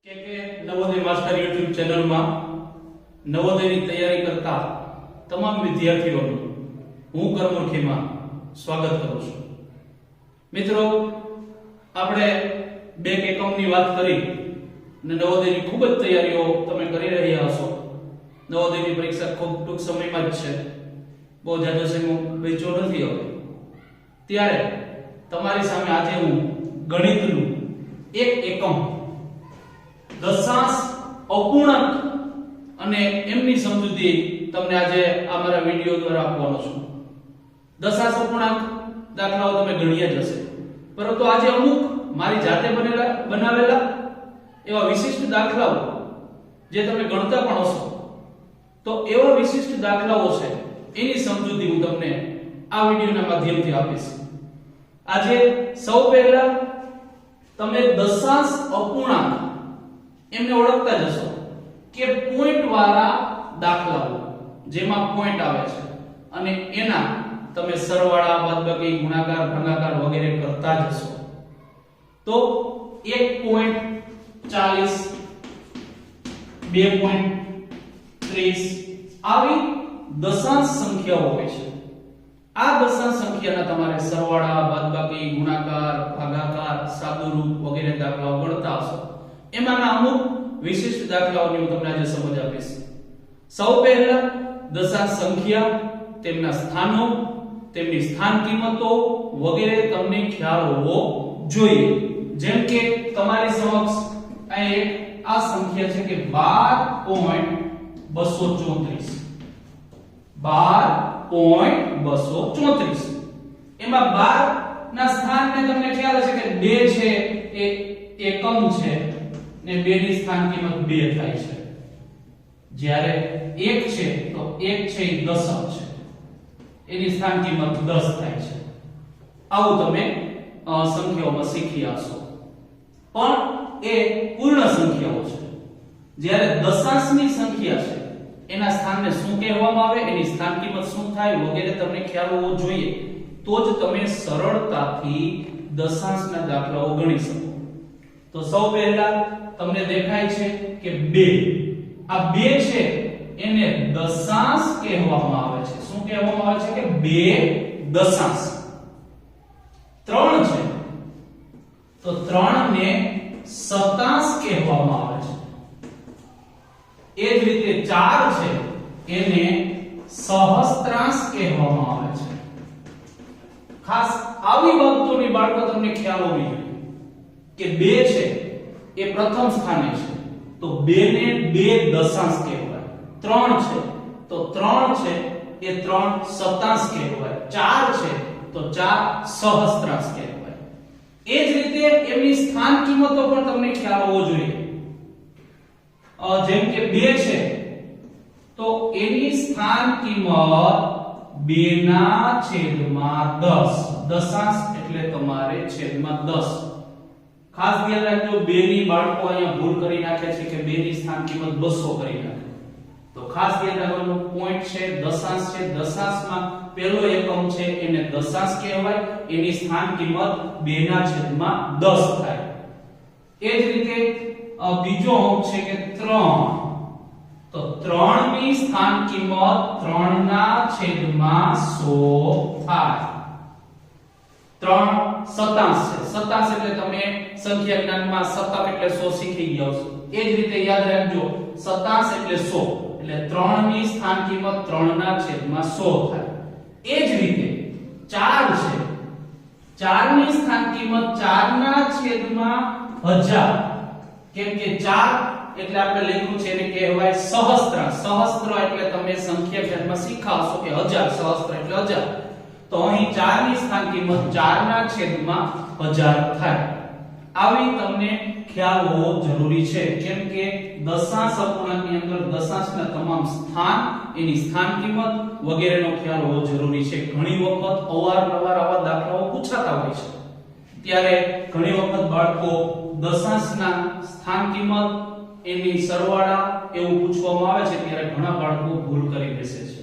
કે Navodaya master YouTube ચેનલમાં નવોદયની તૈયારી કરતા તમામ વિદ્યાર્થીઓનું હું કરમુખીમાં સ્વાગત કરું છું. મિત્રો, આપણે બે એકમની વાત કરી અને નવોદયની ખૂબ જ તૈયારીઓ તમે કરી રહ્યા હશો. નવોદયની પરીક્ષા ખૂબ ટૂંક સમયમાં જ છે, બહુ જાજો સમય બેચો નથી હવે. ત્યારે તમારી સામે આજે હું ગણિતનું એક એકમ દશાંશ અપૂર્ણાંક અને એમની સમજૂતી તમને આજે આ મારા વિડિયો દ્વારા આપવાનો છું. દશાંશ અપૂર્ણાંક દાખલાઓ તમે ગણ્યા જ હશે, પરંતુ આજે અમુક મારી જાતે બનાવેલા એવા વિશિષ્ટ દાખલાઓ જે તમે ગણતા પણ હશો, તો એવા વિશિષ્ટ દાખલાઓ છે એની સમજૂતી હું તમને આ વિડિયોના માધ્યમથી આપીશ. આજે સૌ પહેલા તમે દશાંશ અપૂર્ણાંક એમને ઓળખતા જશો કે પોઈન્ટ વાળા દાખલાઓ જેમાં પોઈન્ટ આવે છે અને એના તમે સરવાળા, બાદબાકી, ગુણાકાર, ભાગાકાર વગેરે કરતા જશો. તો 1.40 2.30 આવી દશાંશ સંખ્યાઓ હોય છે. આ દશાંશ સંખ્યાના તમારે સરવાળા, બાદબાકી, ગુણાકાર, ભાગાકાર, સાદુરૂપ વગેરે દાખલાઓ ગણતા હશો. એમાંના અમુક વિશિષ્ટ દાખલાઓની હું તમને આજે સમજ આપીશ. સૌ પહેલા દશાંશ સંખ્યા, તેમના સ્થાનો, તેમની સ્થાન કિંમતો વગેરે તમને ખ્યાલ હોવો જોઈએ. જેમ કે તમારી સમક્ષ આ સંખ્યા છે કે 12.234 12.234. એમાં 12 ના સ્થાનને તમને ખ્યાલ હશે કે 2 છે એ એકમ છે ને 2 ની સ્થાન કિંમત 2 થાય છે. જ્યારે 1 છે તો 1 છે એ દશક છે, એની સ્થાન કિંમત 10 થાય છે. આવું તમે સંખ્યાઓમાં શીખી હશો. પણ એ પૂર્ણ સંખ્યાઓ છે. જ્યારે દશાંશની સંખ્યા છે એના સ્થાનને શું કહેવામાં આવે, એની સ્થાન કિંમત શું થાય વગેરે તમને ખ્યાલ હોવો જોઈએ, તો જ તમે સરળતાથી દશાંશના દાખલાઓ ગણી શકો. તો સૌ પહેલા તમને દેખાય છે કે 2, આ 2 છે એને દશાંશ કહેવામાં આવે છે. શું કહેવામાં આવે છે કે 2 દશાંશ. 3 છે તો 3 ને શતાંશ કહેવામાં આવે છે. એ જ રીતે 4 છે એને સહસ્ત્રાંશ કહેવામાં આવે છે. ખાસ આવી બાબતોની બાળકો તમને ખ્યાલ હોવી જોઈએ કે 2 છે એ પ્રથમ સ્થાને છે તો 2 ને 2 દશાંશ કહેવાય. 3 છે તો 3 છે એ 3 શતાંશ કહેવાય. 4 છે તો 4 સહસ્ત્રાંશ કહેવાય. એ જ રીતે એમની સ્થાન કિંમતો પણ તમને ખ્યાલ હોવો જોઈએ. જેમ કે 2 છે તો એની સ્થાન કિંમત 2/10. દશાંશ એટલે તમારે છેદમાં 10. ખાસ ધ્યાન રાખજો, 2 ની બાળકો અહીંયા ભૂલ કરી નાખે છે કે 2 ની સ્થાન કિંમત 200 કરી નાખે. તો ખાસ ધ્યાન રાખવાનું, પોઈન્ટ છે, દશાંશ છે, દશાંશમાં પહેલો એકમ છે એને દશાંશ કહેવાય, એની સ્થાન કિંમત 2/10 થાય. એ જ રીતે બીજો અંક છે કે 3, તો 3 ની સ્થાન કિંમત 3/100 થાય. 3 શતાંશ છે. શતાંશ એટલે તમે સંખ્યા જ્ઞાનમાં શતક એટલે 100 શીખી ગયા છો. એ જ રીતે યાદ રાખજો, શતાંશ એટલે 100 એટલે 3 ની સ્થાન કિંમત 3/100 થાય. એ જ રીતે 4 છે, 4 ની સ્થાન કિંમત 4/1000. કેમ કે 4 એટલે આપણે લખ્યું છે એને કહેવાય સહસ્ત્રાંશ. સહસ્ત્ર એટલે તમે સંખ્યા જ્ઞાનમાં શીખાવશો કે 1000, સહસ્ત્ર એટલે 1000. તો અહીં 4 ની સ્થાન કિંમત 4/1000 થાય. આવી તમને ખ્યાલ હોવો જરૂરી છે. કેમ કે દશાંશ અપૂર્ણાંકની અંદર દશાંશના તમામ સ્થાન, એની સ્થાન કિંમત વગેરેનો ખ્યાલ હોવો જરૂરી છે. ઘણી વખત અવારનવાર આવા દાખલાઓ પૂછાતા હોય છે, ત્યારે ઘણી વખત બાળકો દશાંશના સ્થાન કિંમત, એની સરવાળા એવું પૂછવામાં આવે છે ત્યારે ઘણા બાળકો ભૂલ કરી બેસે છે.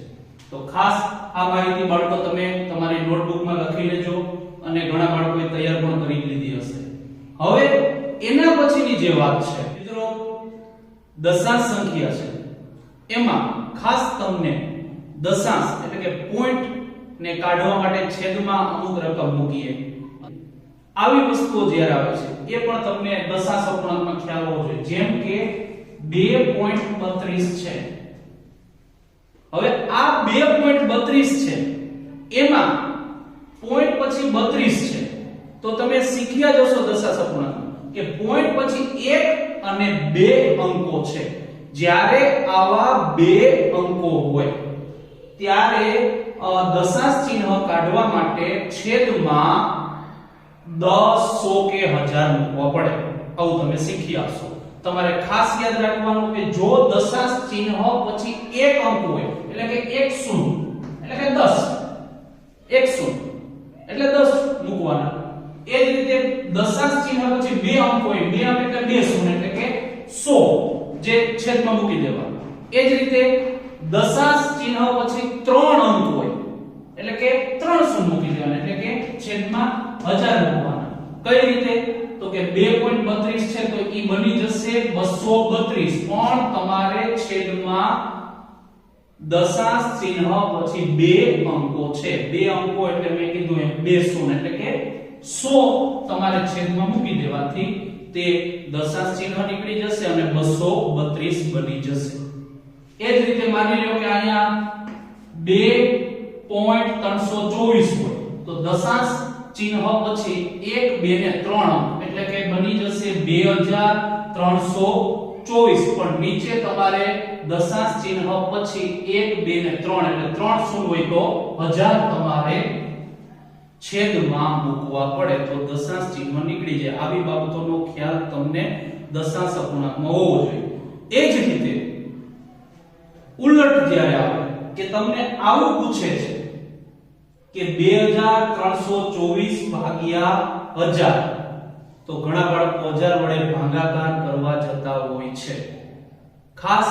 તો ખાસ આ માહિતી બાળકો તમે તમારી નોટબુકમાં લખી લેજો અને ઘણા બાળકોએ તૈયાર પણ કરી લીધી હશે. હવે એના પછીની જે વાત છે મિત્રો, દશાંશ સંખ્યા છે એમાં ખાસ તમને દશાંશ એટલે કે પોઈન્ટ ને કાઢવા માટે છેદમાં અમુક રકમ મૂકીએ, આવી વસ્તુઓ જ્યારે આવે છે એ પણ તમને દશાંશ અપૂર્ણાંકમાં ખ્યાલ હોવો જોઈએ. જેમ કે 2.32 છે. હવે આ 2.32 છે એમાં પોઈન્ટ પછી 32 છે, તો તમે શીખ્યા જશો દશાંશ અપૂર્ણાંક કે પોઈન્ટ પછી 1 અને 2 અંકો છે. જ્યારે આવા 2 અંકો હોય ત્યારે દશાંશ ચિહ્ન કાઢવા માટે છેદમાં 10, 100 કે 1000 મૂકવા પડે. આવું તમે શીખી આવશો. તમારે ખાસ યાદ રાખવાનું કે જો દશાંશ ચિહ્ન પછી એક અંક હોય એટલે કે 1 0 એટલે કે 10, 1 0 એટલે 10 મૂકવાના. એ જ રીતે દશાંશ ચિહ્ન પછી બે અંક હોય, બે અંક એટલે 2 0 એટલે કે 100 જે છેદમાં મૂકી દેવાના. એ જ રીતે દશાંશ ચિહ્ન પછી 3 અંક હોય એટલે કે 3 0 મૂકી દેવાના એટલે કે છેદમાં 1000 મૂકવાના. કઈ રીતે? તો કે 2.32 છે તો ઈ બની જશે 232, પણ તમારે છેદમાં દશાંશ ચિહ્ન પછી બે અંકો છે, બે અંકો એટલે મેં કીધું એમ 2 0 એટલે કે 100 તમારે છેદમાં મૂકી દેવાથી તે દશાંશ ચિહ્ન નીકળી જશે અને 232 બની જશે. એ જ રીતે માની લો કે અહીંયા 2.324 હોય તો દશાંશ ચિહ્ન પછી 1 2 ને 3 એટલે કે બની જશે 2324, પણ નીચે તમારે દશાંશ ચિહ્ન પછી 1 2 ને 3 એટલે 3 0 હોય તો 1000 તમારે છેદમાં મૂકવા પડે તો દશાંશ ચિહ્ન નીકળી જાય. આવી બાબતોનો ખ્યાલ તમને દશાંશ અપૂર્ણાંકમાં હોવો જોઈએ. એ જ રીતે ઉલટ જ્યારે આવે કે તમને આવું પૂછે છે કે 2324 ભાગ્યા 1000, તો ઘણા બાળકો 1000 વડે ભાગાકાર કરવા જતા હોય છે. ખાસ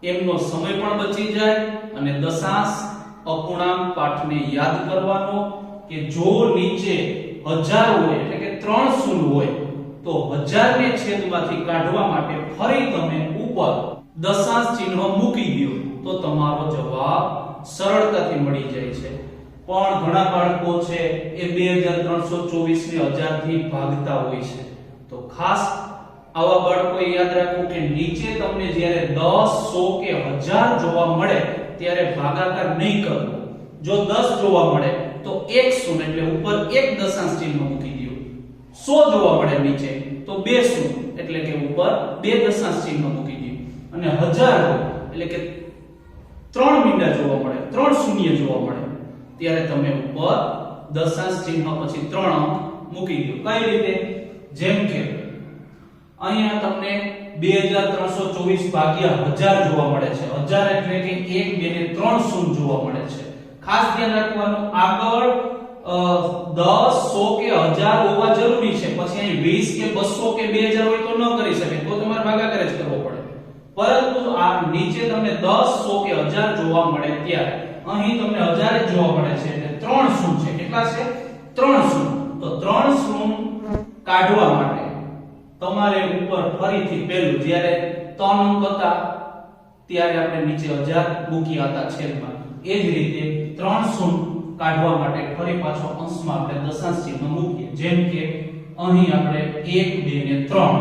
એમનો સમય પણ બચી જાય અને દશાંશ અપૂર્ણાંક પાઠને યાદ કરવાનો કે જો નીચે 1000 હોય એટલે કે 3 0 હોય તો 1000 ને છેદમાંથી કાઢવા માટે ફરી તમે ઉપર દશાંશ ચિહ્ન મૂકી દો તો તમારો જવાબ સરળતાથી મળી જાય છે. પણ ઘણા બાળકો છે એ 2324 ને 1000 થી ભાગતા હોય છે. તો ખાસ આવા બાળકોએ યાદ રાખવું કે નીચે તમને જ્યારે 10, 100 કે 1000 જોવા મળે ત્યારે ભાગાકાર નહીં કરવો. જો 10 જોવા મળે તો 1 0 એટલે ઉપર એક દશાંશ ચિહ્ન મૂકી દો. 100 જોવા મળે નીચે તો 2 0 એટલે કે ઉપર બે દશાંશ ચિહ્ન મૂકી દો. અને 1000 એટલે કે 3 મીંડા જોવા મળે, 3 શૂન્ય જોવા મળે ત્યારે તમે ઉપર દશાંશ ચિહ્ન પછી 3 અંક મૂકી દો. કઈ રીતે? જેમ કે અહીંયા તમને 2324 ભાગ્યા 1000 જોવા મળે છે. 1000 એટલે કે 1 2 ને 3 શૂન્ય જોવા મળે છે. ખાસ ધ્યાન રાખવાનું આગળ 10, 100 કે 1000 હોવા જરૂરી છે. પછી અહીં 20 કે 200 કે 2000 હોય તો ન કરી શકે, તો તમારે ભાગાકાર જ કરવો પડે. પરંતુ આ નીચે તમને 10, 100 કે 1000 જોવા મળે ત્યારે અહીં તમને 1000 જ જોવા મળે છે એટલે 3 શૂન્ય છે. કેટલા છે? 3 શૂન્ય. તો 3 શૂન્ય કાઢવા માટે તમારે ઉપર ફરીથી પહેલું જ્યારે 3 અંક હતા ત્યારે આપણે નીચે 1000 મૂક્યા હતા છેદમાં, એ જ રીતે 3 શૂન્ય કાઢવા માટે ફરી પાછો અંશમાં આપણે દશાંશ ચિહ્ન મૂકીએ. જેમ કે અહીં આપણે 1 2 ને 3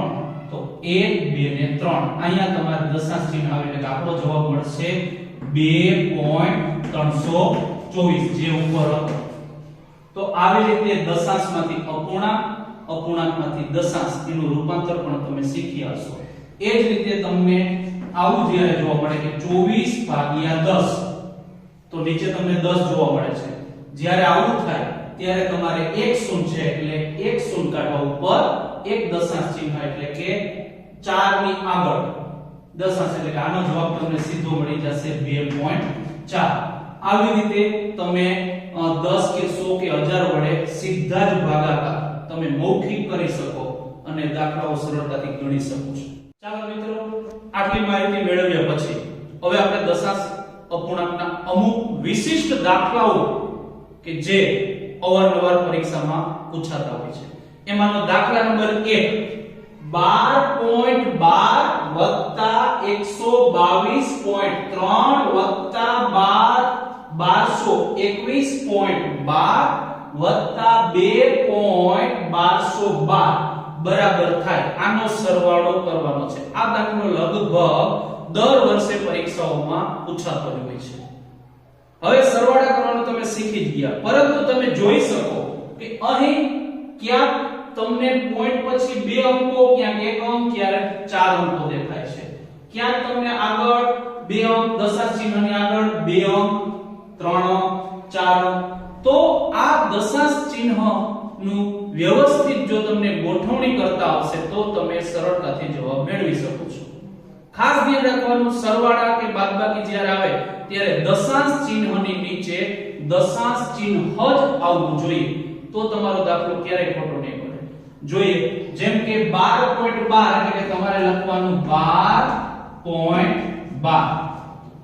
તો 1 2 ને 3 અહીંયા તમારે દશાંશ ચિહ્ન આવે એટલે આપણો જવાબ મળશે 2.324 જે ઉપર હતો. તો આવી રીતે દશાંશમાંથી અપૂર્ણાંક, અપૂર્ણાંકમાંથી દશાંશ એનું રૂપાંતર પણ તમે શીખી હશો. એ જ રીતે તમને આવું જ્યારે જોવા મળે કે 24 ભાગ્યા 10 તો નીચે તમને 10 જોવા મળે છે. જ્યારે આવું થાય ત્યારે તમારે 1 શૂન્ય છે એટલે 1 શૂન્ય કાઢવા ઉપર એક દશાંશ ચિહ્ન એટલે કે 4 ની આગળ દશાંશ એટલે કે આનો જવાબ તમને સીધો મળી જશે 2.4. આવી રીતે તમે 10 કે 100 કે 1000 વડે સીધા જ ભાગાકાર તમે મૌખિક કરી શકો અને દાખલાઓ સરળતાથી ગણી શકો છો. ચાલો મિત્રો, આટલી માહિતી મેળવ્યા પછી હવે આપણે દશાંશ અપૂર્ણાંકના અમુક વિશિષ્ટ દાખલાઓ કે જે અવારનવાર પરીક્ષામાં પૂછાતા હોય છે એમાંનો દાખલા નંબર 1 12.12 + 122.3 વત્તા 1221.12 વત્તા 2.1212 બરાબર થાય. આનો સરવાળો કરવાનો છે. આ દાખલો લગભગ દર વર્ષે પરીક્ષાઓમાં પૂછાતો હોય છે. હવે સરવાળા કરવાનું તમે શીખી જ ગયા, પરંતુ તમે જોઈ શકો કે અહીં ક્યાંક તમને પોઈન્ટ પછી બે અંકો, ક્યાંક એક અંક, ક્યારેક ચાર અંકો દેખાય છે. ક્યાંક તમને આગળ બે અંક, દશાંશ ચિહ્નની આગળ બે અંક, ત્રણ અંક, ચાર અંક. તો આ દશાંશ ચિહ્નનું વ્યવસ્થિત જો તમને ગોઠવણી કરતા આવશે તો તમે સરળતાથી જવાબ મેળવી શકો છો. ખાસ ધ્યાન રાખવાનું, સરવાળા કે બાદબાકી જ્યારે આવે ત્યારે દશાંશ ચિહ્નની નીચે દશાંશ ચિહ્ન જ આવવું જોઈએ, તો તમારો દાખલો ક્યારેય ખોટો નહીં પડે. જોઈએ જેમ કે 12.12 એટલે કે તમારે લખવાનું 12.12.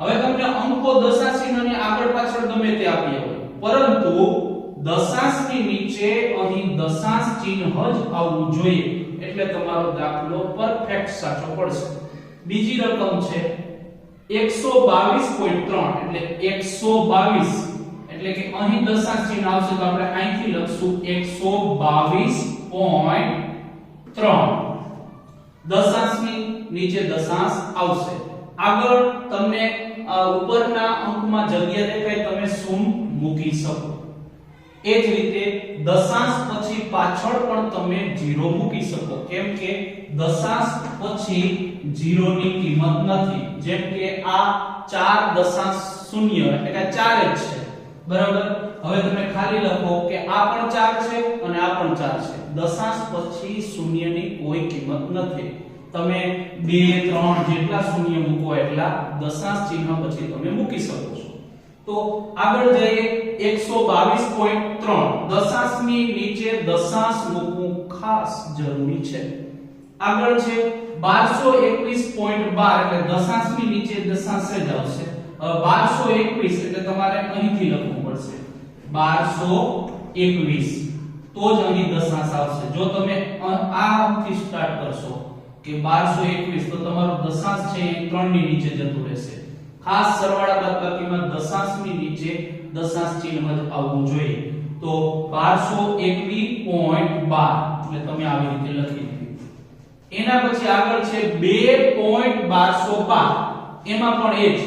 હવે તમને અંકો દશાંશ ચિહ્નની આગળ પાછળ ગમે તે આપી હોય, પરંતુ દશાંશની નીચે અહીં દશાંશ ચિહ્ન જ આવવું જોઈએ, એટલે તમારો દાખલો પરફેક્ટ સાચો પડશે. બીજી રકમ છે 122.3 એટલે 122 એટલે કે અહીં દશાંશ ચિહ્ન આવશે તો આપણે અહીંથી લખશું 122.3. દશાંશની નીચે દશાંશ આવશે. આગળ તમને ઉપરના અંકમાં જગ્યા દેખાય, તમે શૂન્ય મૂકી શકો. એ જ રીતે દશાંશ પછી પાછળ પણ તમે 0 મૂકી શકો, કેમ કે દશાંશ પછી 0 ની કિંમત નથી. જેમ કે આ 4 દશાંશ શૂન્ય એટલે કે 4 જ છે, બરાબર. હવે તમે ખાલી લખો કે આ પણ 4 છે અને આ પણ 4 છે. દશાંશ પછી શૂન્યની કોઈ કિંમત નથી. તમે 2 3 જેટલા શૂન્ય મૂકો એટલા દશાંશ ચિહ્ન પછી તમે મૂકી શકો છો. તો આગળ જઈએ 122.3. દશાંશની નીચે દશાંશ મૂકવું ખાસ જરૂરી છે. આગળ છે 1221.12 એટલે દશાંશની નીચે દશાંશ જ આવશે. 1221 એટલે તમારે અહીંથી લખવું પડશે 1221, તો જ અહીં દશાંશ આવશે. જો તમે આ અંકથી સ્ટાર્ટ કરશો કે 1221 તો તમારો દશાંશ છે એ 3 ની નીચે જતું રહેશે. ખાસ સરવાળા બાદબાકીમાં દશાંશની નીચે દશાંશ ચિહ્ન જ આવવું જોઈએ. તો 1221.12 એટલે તમે આવી રીતે લખી દીધું. એના પછી આગળ છે 2.1212. એમાં પણ એ જ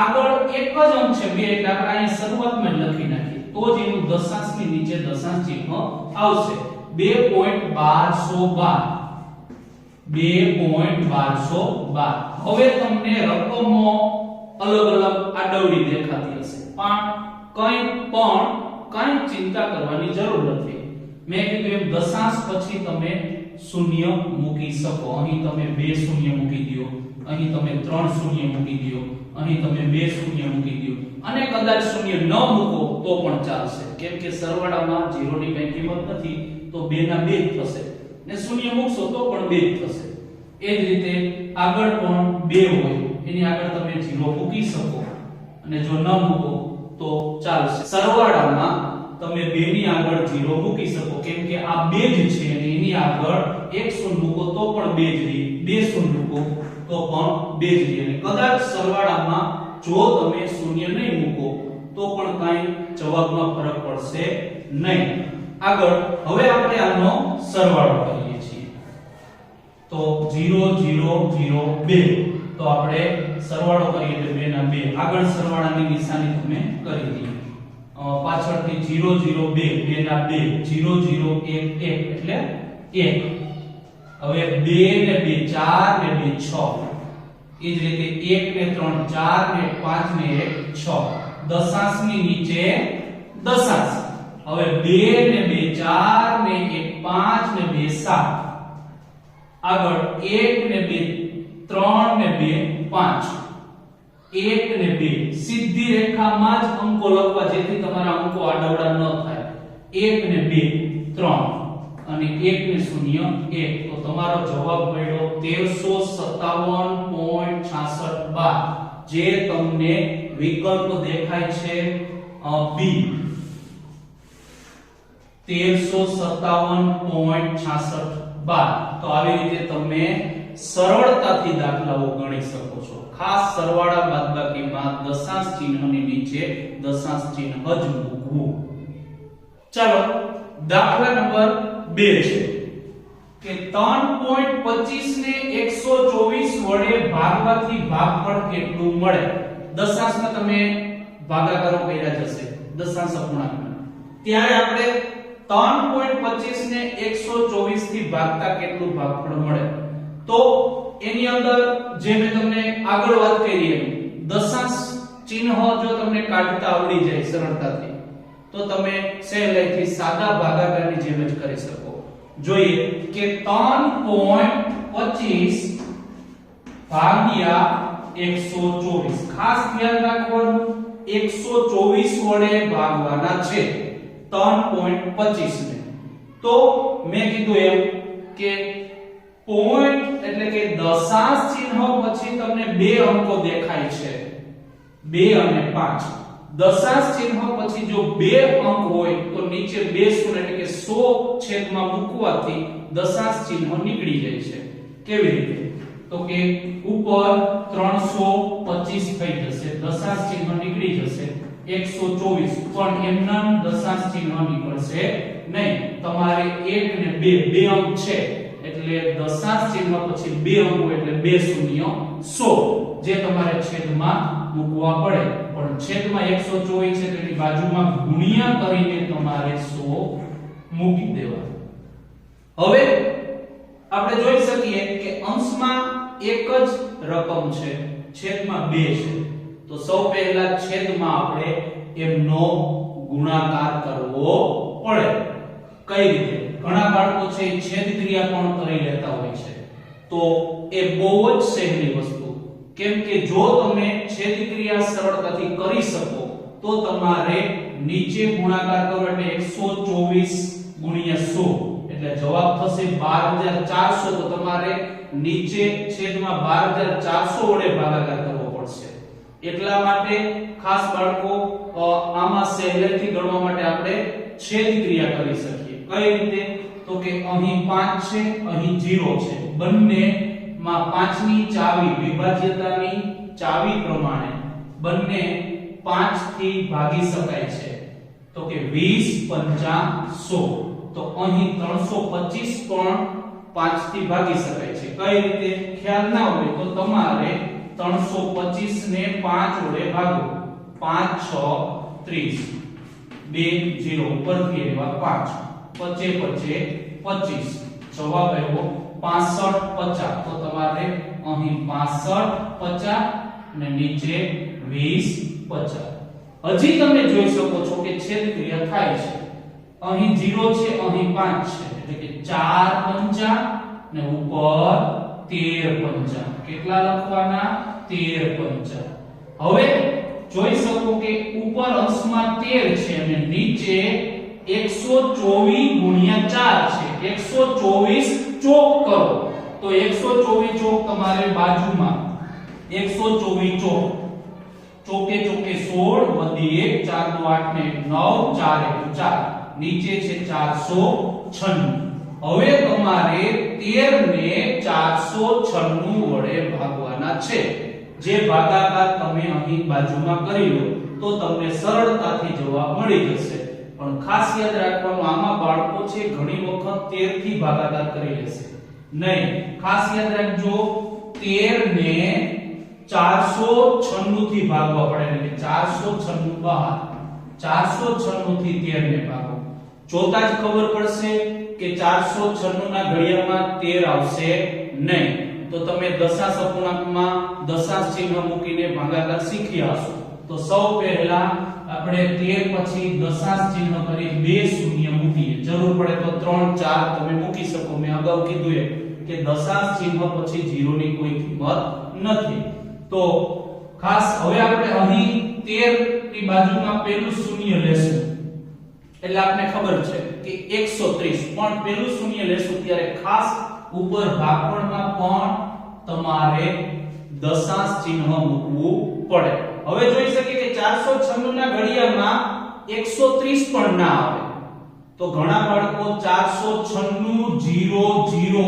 આગળ એક જ અંક છે 2 એટલે આપણે અહીં શરૂઆતમાં જ લખી નાખીએ, તો જ એનું દશાંશની નીચે દશાંશ ચિહ્ન આવશે. 2.1212. 2.1212. હવે તમને રકમો અલગ અલગ આડવડી દેખાતી હશે, પણ કઈ ચિંતા કરવાની જરૂર નથી. મેં કીધું એમ દશાંશ પછી તમે શૂન્ય મૂકી શકો. અહીં તમે 2 શૂન્ય મૂકી દો, અહીં તમે 3 શૂન્ય મૂકી દો, અહીં તમે 2 શૂન્ય મૂકી દો, અને કદાચ શૂન્ય ન મૂકો તો પણ ચાલશે, કેમ કે સરવાળામાં 0 ની કઈ કિંમત નથી, તો 2 ના 2 જ થશે, ને શૂન્ય મૂકશો તો પણ 2 જ થશે. એ જ રીતે આગળ પણ 2 હોય એની આગળ તમે 0 મૂકી શકો, અને જો ન મૂકો તો ચાલશે. સરવાળામાં તમે 2 ની આગળ 0 મૂકી શકો, કેમ કે આ 2 જ છે અને એની આગળ 1 શૂન્ય મૂકો તો પણ 2 જ રહે, 2 શૂન્ય મૂકો તો પણ 2 જ રહે. અને કદાચ સરવાળામાં જો તમે શૂન્ય નહીં મૂકો તો પણ કાઈ જવાબમાં ફરક પડશે નહીં. આગળ હવે આપણે આનો સરવાળો કરીએ છીએ. તો 0 0 0 2, તો આપણે સરવાળો કરીએ એટલે 2 ના 2. આગળ સરવાળાની નિશાની તમે કરી દઈએ. પાછળથી 0 0 2, 2 ના 2, 0 0 1 1 એટલે 1. હવે 2 ને 2 4 ને 2 6. એ જ રીતે 1 ને 3 4 ને 5 ને 1 6. દશાંશની નીચે દશાંશ. હવે 2 ને 2 4 ને 1 5 ને 2 7. આગળ 1 ને 2 3 ને 2 5. 1 ને 2 સીધી રેખામાં જ અંકો લખવા, જેથી તમારા અંકો આડાવડા ન થાય. 1 ને 2 3 અને 1 ને 0 1. તો તમારો જવાબ મળ્યો 1357.6612, જે તમને વિકલ્પ દેખાય છે બી. 1357.6612. તો આવી રીતે તમે સરળતાથી દાખલાઓ ગણી શકો છો. ખાસ સરવાળા બાદબાકીમાં દશાંશ ચિહ્નની નીચે દશાંશ ચિહ્ન જ મૂકવું. ચાલો દાખલા નંબર 2 છે કે 3.25 ને 124 વડે ભાગવાથી ભાગફળ કેટલું મળે. દશાંશમાં તમે ભાગાકારો કર્યા જશે દશાંશ અપૂર્ણાંકમાં, ત્યારે આપણે 3.25 ને 124 થી ભાગતા કેટલું ભાગફળ મળે. તો એની અંદર જે મેં તમને આગળ વાત કરી એમ દશાંશ ચિહ્ન જો તમને કાઢતા આવડી જાય સરળતાથી તો તમે સહેલાઈથી સાદા ભાગાકારની જેમ જ કરી શકો. જોઈએ કે 3.25 ભાગ્યા 124. ખાસ ધ્યાન રાખવાનું 124 વડે ભાગવાના છે 3.25 ને. તો મેં કીધું એમ કે પોઈન્ટ એટલે કે દશાંશ ચિહ્ન પછી તમને બે અંકો દેખાય છે 2 અને 5. દશાંશ ચિહ્ન પછી જો બે અંક હોય તો નીચે બે શૂન્ય એટલે કે 100 છેદમાં મૂકવાથી દશાંશ ચિહ્ન નીકળી જાય છે. કેવી રીતે? તો કે ઉપર 325 થઈ જશે, દશાંશ ચિહ્ન નીકળી જશે 124, પણ એમના દશાંશ ચિહ્ન નીકળશે નહીં. તમારે 1 ને 2 બે અંક છે એટલે દશાંશ ચિહ્ન પછી બે અંકો એટલે બે શૂન્ય 100 જે તમારે છેદમાં મૂકવા પડે. પણ છેદમાં 124 છે તેની બાજુમાં ગુણ્યા કરીને તમારે 100 મૂકી દેવા. હવે આપણે જોઈ શકીએ કે અંશમાં એક જ રકમ છે, છેદમાં 2 છે. તો સૌ પહેલા છેદમાં આપણે એમનો ગુણાકાર કરવો પડે. કઈ રીતે? ઘણા બાળકો છે છેદ ક્રિયા પણ કરી લેતા હોય છે. તો એ બહુ જ સહેલી વસ્તુ, કેમ કે જો તમે છેદ ક્રિયા સરળતાથી કરી શકો તો તમારે નીચે ગુણાકાર કરો એટલે 124 ગુણ્યા 100 એટલે જવાબ થશે 12400. તો તમારે નીચે છેદમાં 12400 વડે ભાગાકાર કરવો પડશે. એટલા માટે ખાસ બાળકો આમાં સહેલેથી ગણવા માટે આપણે છેદ ક્રિયા કરી શકીએ. કઈ રીતે? તો કે અહીં 5 છે, અહીં 0 છે, બંનેમાં 5 ની ચાવી વિભાજ્યતાની ચાવી પ્રમાણે બંને 5 થી ભાગી શકાય છે. તો કે 20 5 100. તો અહીં 325 પણ 5 થી ભાગી શકાય છે. કઈ રીતે? ખ્યાલ ના હોય તો તમારે 325 ને 5 વડે ભાગો. 5 6 30, 2 0 ઉપરથી આવ્યા 5, 25 25, જવાબ આવ્યો 65 50. તો તમારે અહીં 65 50 અને નીચે 20 50. હજી તમે જોઈ શકો છો કે છેદ ક્રિયા થાય છે. અહીં 0 છે, અહીં 5 છે એટલે કે 4 પંચા ને ઉપર 13 પંચા. કેટલા લખવાના? 13 પંચા. હવે જોઈ શકો કે ઉપર અંશમાં 13 છે અને નીચે 124 ગુણ્યા 4 છે. 124 ચોક કરો તો 124 ચોક તમારે બાજુમાં 124 ચોક ચોકે ચોકે 16 વધી 1 4 2 8 ને 9 4 1 4 નીચે છે 496. હવે તમારે 13 ને 496 વડે ભાગવાના છે. જે ભાગાકાર તમે અહીં બાજુમાં કરી લો તો તમને સરળતાથી જવાબ મળી જશે. પણ ખાસ યાદ રાખવાનું આમાં બાળકો છે ઘણી વખત 13 થી ભાગાકાર કરી લેશે નહીં. ખાસ યાદ રાખજો 13 ને 496 થી ભાગવા પડે એટલે 496 બહાર 496 થી 13 ને ભાગો. જોતા જ ખબર પડશે કે 496 ના ઘડિયામાં 13 આવશે નહીં. તો તમે દશાંશ અપૂર્ણાંકમાં દશાંશ ચિહ્ન મૂકીને ભાગાકાર શીખ્યા હશો. તો સૌ પહેલા આપણે 13 પછી દશાંશ ચિહ્ન કરી બે શૂન્ય મૂકીએ. જરૂર પડે તો 3 4 તમે મૂકી શકો. મેં અગાઉ કીધું એ કે દશાંશ ચિહ્ન પછી 0 ની કોઈ કિંમત નથી. તો ખાસ હવે આપણે અહીં 13 ની બાજુમાં પહેલું શૂન્ય લેશું એટલે આપણે ખબર છે કે 130, પણ પહેલું શૂન્ય લેશું ત્યારે ખાસ ઉપર ભાગફળમાં પણ તમારે દશાંશ ચિહ્ન મૂકવું પડે. હવે જોઈ શકીએ કે 496 ના ઘડિયામાં 130 પણ ના આવે. તો ઘણા બાળકો 496 0 0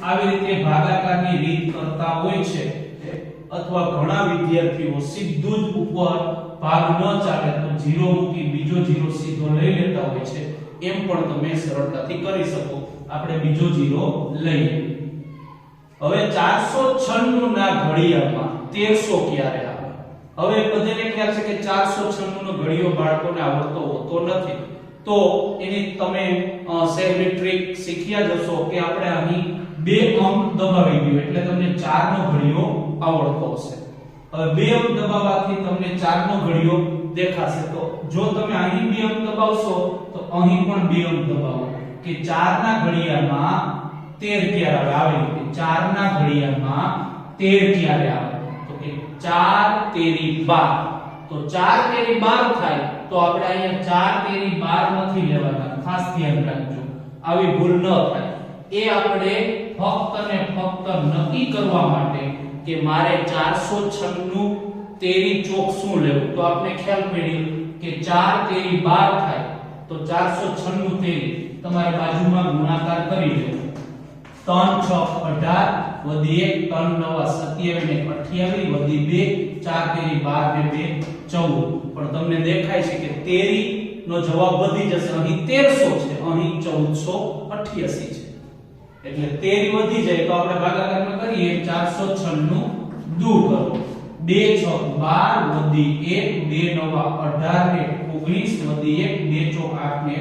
આવી રીતે ભાગાકારની રીત કરતા હોય છે અથવા ઘણા વિદ્યાર્થીઓ સીધું જ ઉપર ભાગ ન ચાલે તો 0 મૂકી બીજો 0 સીધો લઈ લેતા હોય છે, એમ પણ તમે સરળતાથી કરી શકો. આપણે બીજો 0 લઈએ. હવે 496 ના ઘડિયામાં 1300 ક્યારે આવે? હવે બધાને ખ્યાલ છે કે 496 નો ઘડિયો બાળકોને આવડતો હોતો નથી, તો એની તમે સહેલી ટ્રીક શીખ્યા જશો કે આપણે અહીં બે અંક દબાવી દો એટલે તમને 4 નો ઘડિયો આવડતો હશે. હવે બે અંક દબાવવાથી તમને 4 નો ઘડિયો દેખાશે. તો જો તમે અહીં બે અંક દબાવશો તો અહીં પણ બે અંક દબાવો કે 4 ના ઘડિયામાં 13 ક્યારે આવે? આવી રીતે 4 ના ઘડિયામાં 13 ક્યારે આવે? તો કે 4 તેરી 12. તો 4 તેરી 12 થાય તો આપણે અહીંયા 4 તેરી 12 નથી લેવાના, ખાસ ધ્યાન રાખજો, આવી ભૂલ ન થાય. એ આપણે ફક્ત ને ફક્ત નક્કી કરવા માટે કે મારે 496 તેરી ચોક શું લેવું, તો આપણે ખ્યાલ પડ્યો કે 4 તેરી 12 થાય તો 496 તેરી તમારે બાજુમાં ગુણાકાર કરી દેવો. 3 6 18 વધી 1 3 9 27 ને 28 વધી 2 4 તેરી 12 ને 2 14. પણ તમને દેખાય છે કે તેરી નો જવાબ વધી જશે. અહીં 1300 છે, અહીં 1488 છે, એટલે તેરી વધી જાય તો આપણે ભાગાકારમાં કરીએ. 496 દૂર કરો, 2 6 12 વધી 1 2 9 18 ને 19 વધી 1 2 4 8 ને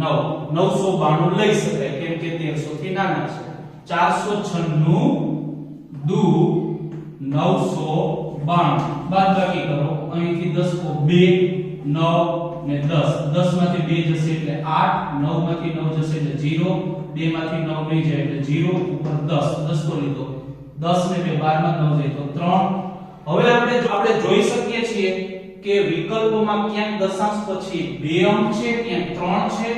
9 992 લઈ શકાય કેમ કે 1300 થી નાના છે. 496 દુ 992 બાદબાકી કરો, અહીંથી 10 કો 2 9 ને 10 10 માંથી 2 જશે એટલે 8 9 માંથી 9 જશે એટલે 0 2 માંથી 9 નહીં જાય એટલે 0 ઉપર 10 10 તો લીધો, 10 ને 2 12 માં 9 જાય તો 3. હવે આપણે જોઈ શકીએ છીએ કે વિકલ્પોમાં ક્યાંક દશાંશ પછી 2 અંક છે, ક્યાંક 3 છે,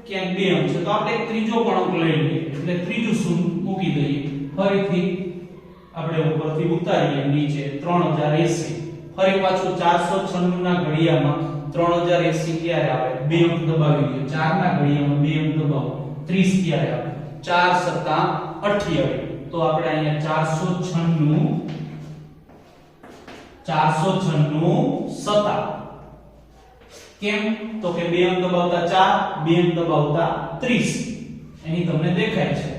ક્યાંક 2 અંક છે, તો આપણે એક ત્રીજો પણ અંક લઈ લઈએ એટલે ત્રીજું શું મૂકી દઈએ. ફરીથી આપણે ઉપરથી ઉતારીએ નીચે 3080. ફરી પાછું 496 ના ઘડિયામાં 3080 ક્યારે આવે? 2 અંક દબાવી દો. 4 ના ઘડિયામાં 2 અંક દબાવો, 30 ક્યારે આવે? 4 7 28. તો આપણે અહીંયા 496 7 કેમ? તો કે 2 અંક દબાવતા 4 2 અંક દબાવતા 30 અહીં તમને દેખાય છે.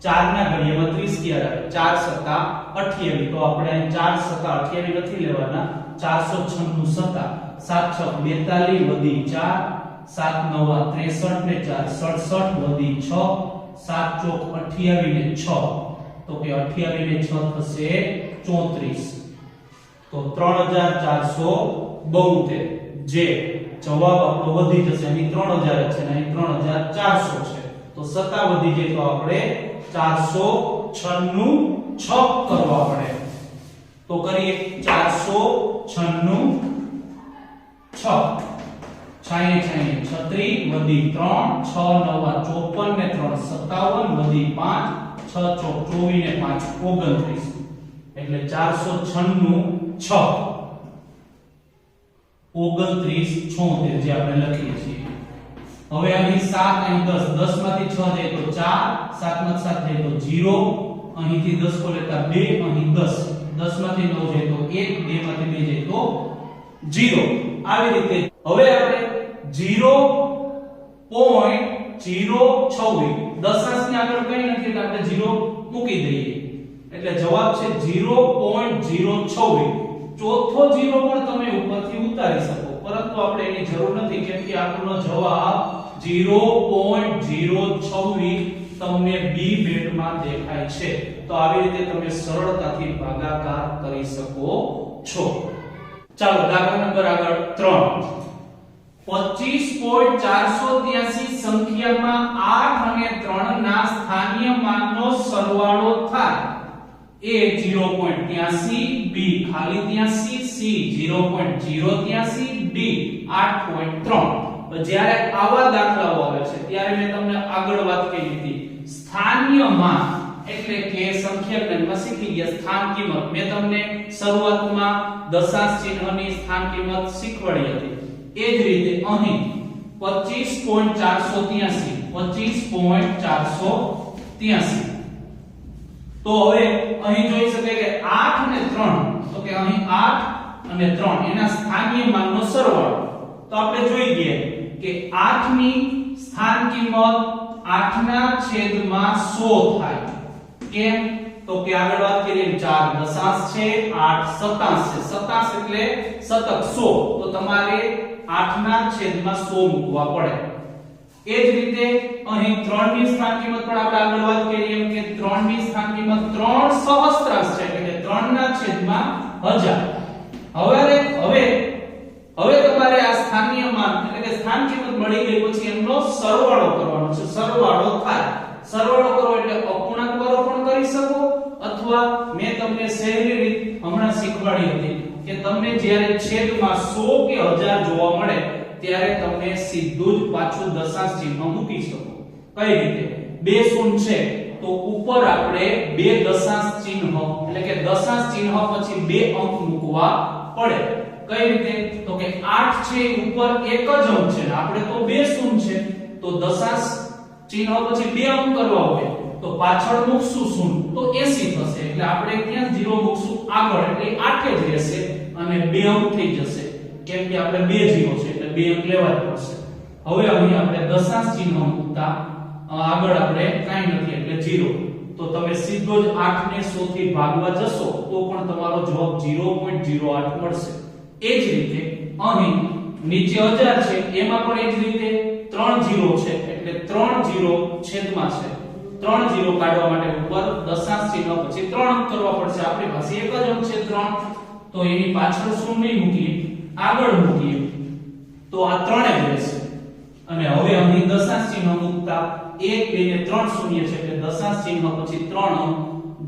4 ના ઘડિયામાં 30 ક્યારે આવે? 4 7 28. તો આપણે અહીં 4 7 28 નથી લેવાના, 496 7 7 6 42 વધી 4 7 9 63 ને 4 67 વધી 6 7 ચોક 28 ને 6 તો કે 28 ને 6 થશે 34. તો 3472 જે જવાબ આપણો વધી જશે. અહીં 3000 છે ને અહીં 3400 છે તો 7 વધી જાય તો આપણે 496 છક કરવા પડે. તો કરીએ 496 છક 36 વધી 3 6 9 54 ને 3 57 વધી 5 6 ચોક 24 ને 5 29 એટલે 496 6 29 76 જે આપણે લખીએ છીએ. હવે અહીં 7 અહીં 10 10 માંથી 6 જાય તો 4 7 માંથી 7 જાય તો 0 અહીંથી 10 કો લેતા 2 અહીં 10 10 માંથી 9 જાય તો 1 2 માંથી 2 જાય તો 0. આવી રીતે હવે આપણે 0.026 દશાંશની આગળ કંઈ નથી એટલે આપણે 0 મૂકી દઈએ એટલે જવાબ છે 0.026. ચોથો 0 પણ તમે ઉપરથી ઉતારી શકો પરંતુ આપણે એની જરૂર નથી કેમ કે આપણો જવાબ 0.026 તમને બી બેટમાં દેખાય છે. તો આવી રીતે તમે સરળતાથી ભાગાકાર કરી શકો છો. ચાલો દાખલા નંબર આગળ 3. 25.483 સંખ્યામાં 8 અને 3 ના સ્થાનીય માનનો સરવાળો થાય. A 0.83, B ખાલી 83, C 0.083, D 8.3. જ્યારે આવા દાખલાઓ આવે છે ત્યારે મેં તમને આગળ વાત કરી હતી સ્થાનીય માન એટલે કે સંખ્યા જ્ઞાનમાં શીખી ગયા સ્થાન કિંમત. મેં તમને શરૂઆતમાં દશાંશ ચિહ્નની સ્થાન કિંમત શીખવાડી હતી. એ જ રીતે અહીં 25.483 25.483 તો હવે અહીં જોઈ શકાય કે 8 અને 3, તો કે અહીં 8 અને 3 એના સ્થાનીય માનનો સરવાળો. તો આપણે જોઈ ગયા કે 8 ની સ્થાન કિંમત 8 ના છેદમાં 100 થાય. કેમ? તો કે આગળ વાત કરીએ 4 દશાંશ છે, 8 સતાંશ છે. સતાંશ એટલે શતક 100, તો તમારે 8 ના છેદમાં 100 મૂકવા પડે. એ જ રીતે અહીં 3 ની સ્થાન કિંમત પણ આપણે આગળ વાત કરી એમ કે 3 ની સ્થાન કિંમત 3 સહસ્ત્રાંશ છે એટલે કે 3 ના છેદમાં 1000. હવે તમારે આ સ્થાનીય માન એટલે કે સ્થાન કિંમત મળી ગઈ પછી એમનો સરવાળો કરવાનો છે. સરવાળો થાય. સરવાળો કરો એટલે અપૂર્ણાંક વાળો પણ કરી શકો અથવા મેં તમને સહેલી રીત હમણાં શીખવાડી હતી કે તમને જ્યારે છેદમાં 100 કે 1000 જોવા મળે ત્યારે તમે સીધું જ પાછું દશાંશ ચિહ્ન મૂકી શકો. કઈ રીતે? બે શૂન્ય છે તો ઉપર આપણે બે દશાંશ ચિહ્ન એટલે કે દશાંશ ચિહ્ન પછી બે અંક મૂકવા પડે. કઈ રીતે? તો કે 8 છે ઉપર એક જ અંક છે આપણે તો બે શૂન્ય છે તો દશાંશ ચિહ્ન પછી બે અંક કરવા હોય તો પાછળ મૂકશું શૂન્ય તો 80 થશે એટલે આપણે ત્યાં 0 મૂકશું આગળ એટલે 8 જ રહેશે અને બે અંક થઈ જશે. કેમ કે આપણે બે 0 છે એટલે બે અંક લેવા જ પડશે. હવે અહીં આપણે દશાંશ ચિહ્ન મૂકતા આગળ આપણે કાઈ નથી એટલે 0. તો તમે સીધો જ 8 ને 100 થી ભાગવા જશો તો પણ તમારો જવાબ 0.08 મળશે. એ જ રીતે અહીં નીચે 1000 છે એમાં પણ એ જ રીતે 3 0 છે એટલે 3 0 છેદમાં છે. 3 0 કાઢવા માટે ઉપર દશાંશ ચિહ્ન પછી 3 અંક કરવા પડશે. આપણી પાસે એક જ અંક છે 3 તો એની પાછળ શું નહીં મૂકીએ આગળ મૂકીએ તો આ 3 જ રહેશે. અને હવે અહીં દશાંશ ચિહ્ન મૂકતા 1 2 ને 3 શૂન્ય છે એટલે દશાંશ ચિહ્ન પછી 3 અંક